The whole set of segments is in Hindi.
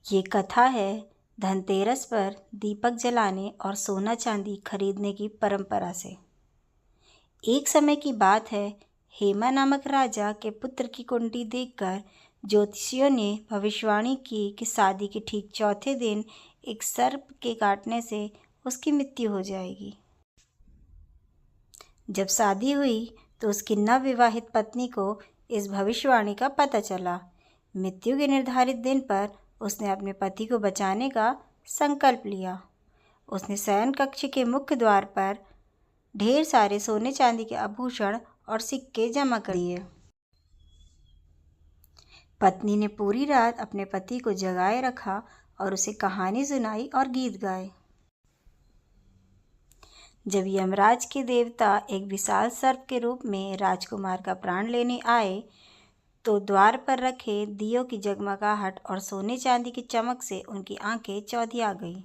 ये कथा है धनतेरस पर दीपक जलाने और सोना चांदी खरीदने की परंपरा से। एक समय की बात है, हेमा नामक राजा के पुत्र की कुंडली देखकर ज्योतिषियों ने भविष्यवाणी की कि शादी के ठीक चौथे दिन एक सर्प के काटने से उसकी मृत्यु हो जाएगी। जब शादी हुई तो उसकी नवविवाहित पत्नी को इस भविष्यवाणी का पता चला। मृत्यु के निर्धारित दिन पर उसने अपने पति को बचाने का संकल्प लिया। उसने शयन कक्ष के मुख्य द्वार पर ढेर सारे सोने चांदी के आभूषण और सिक्के जमा कर दिए। पत्नी ने पूरी रात अपने पति को जगाए रखा और उसे कहानी सुनाई और गीत गाए। जब यमराज के देवता एक विशाल सर्प के रूप में राजकुमार का प्राण लेने आए तो द्वार पर रखे दियों की जगमगाहट और सोने चांदी की चमक से उनकी आंखें चौंधिया गईं।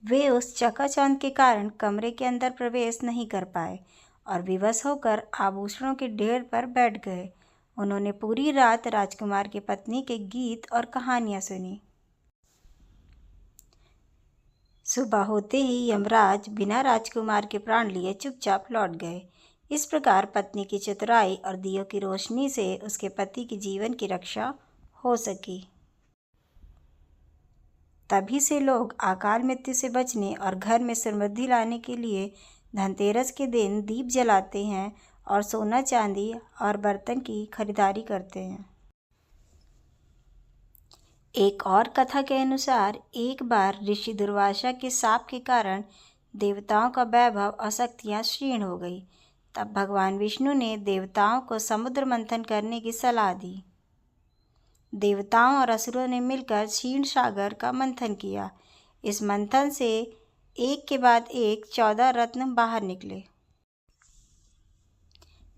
वे उस चकाचौंध के कारण कमरे के अंदर प्रवेश नहीं कर पाए और विवश होकर आभूषणों के ढेर पर बैठ गए। उन्होंने पूरी रात राजकुमार की पत्नी के गीत और कहानियां सुनी। सुबह होते ही यमराज बिना राजकुमार के प्राण लिए चुपचाप लौट गए। इस प्रकार पत्नी की चतुराई और दियों की रोशनी से उसके पति के जीवन की रक्षा हो सकी। तभी से लोग अकाल मृत्यु से बचने और घर में समृद्धि लाने के लिए धनतेरस के दिन दीप जलाते हैं और सोना चांदी और बर्तन की खरीदारी करते हैं। एक और कथा के अनुसार एक बार ऋषि दुर्वासा के शाप के कारण देवताओं का वैभव और शक्तियाँ क्षीण हो गई। तब भगवान विष्णु ने देवताओं को समुद्र मंथन करने की सलाह दी। देवताओं और असुरों ने मिलकर क्षीण सागर का मंथन किया। इस मंथन से एक के बाद एक 14 रत्न बाहर निकले।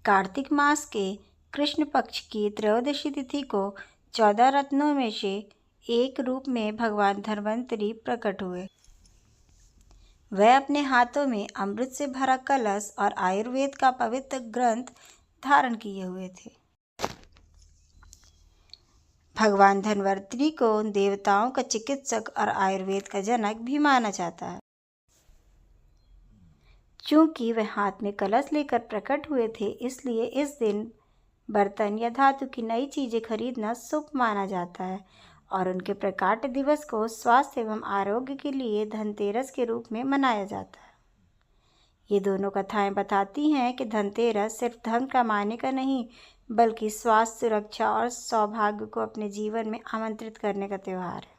कार्तिक मास के कृष्ण पक्ष की त्रयोदशी तिथि को 14 रत्नों में से एक रूप में भगवान धन्वंतरी प्रकट हुए। वह अपने हाथों में अमृत से भरा कलश और आयुर्वेद का पवित्र ग्रंथ धारण किए हुए थे। भगवान धन्वंतरी को देवताओं का चिकित्सक और आयुर्वेद का जनक भी माना जाता है। चूंकि वह हाथ में कलश लेकर प्रकट हुए थे, इसलिए इस दिन बर्तन या धातु की नई चीजें खरीदना शुभ माना जाता है और उनके प्रकाट्य दिवस को स्वास्थ्य एवं आरोग्य के लिए धनतेरस के रूप में मनाया जाता है। ये दोनों कथाएं बताती हैं कि धनतेरस सिर्फ धन कमाने का नहीं, बल्कि स्वास्थ्य, सुरक्षा और सौभाग्य को अपने जीवन में आमंत्रित करने का त्यौहार है।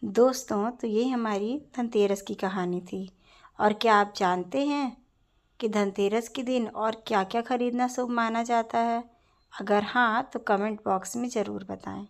दोस्तों, तो ये हमारी धनतेरस की कहानी थी। और क्या आप जानते हैं कि धनतेरस के दिन और क्या क्या खरीदना शुभ माना जाता है? अगर हाँ, तो कमेंट बॉक्स में ज़रूर बताएं।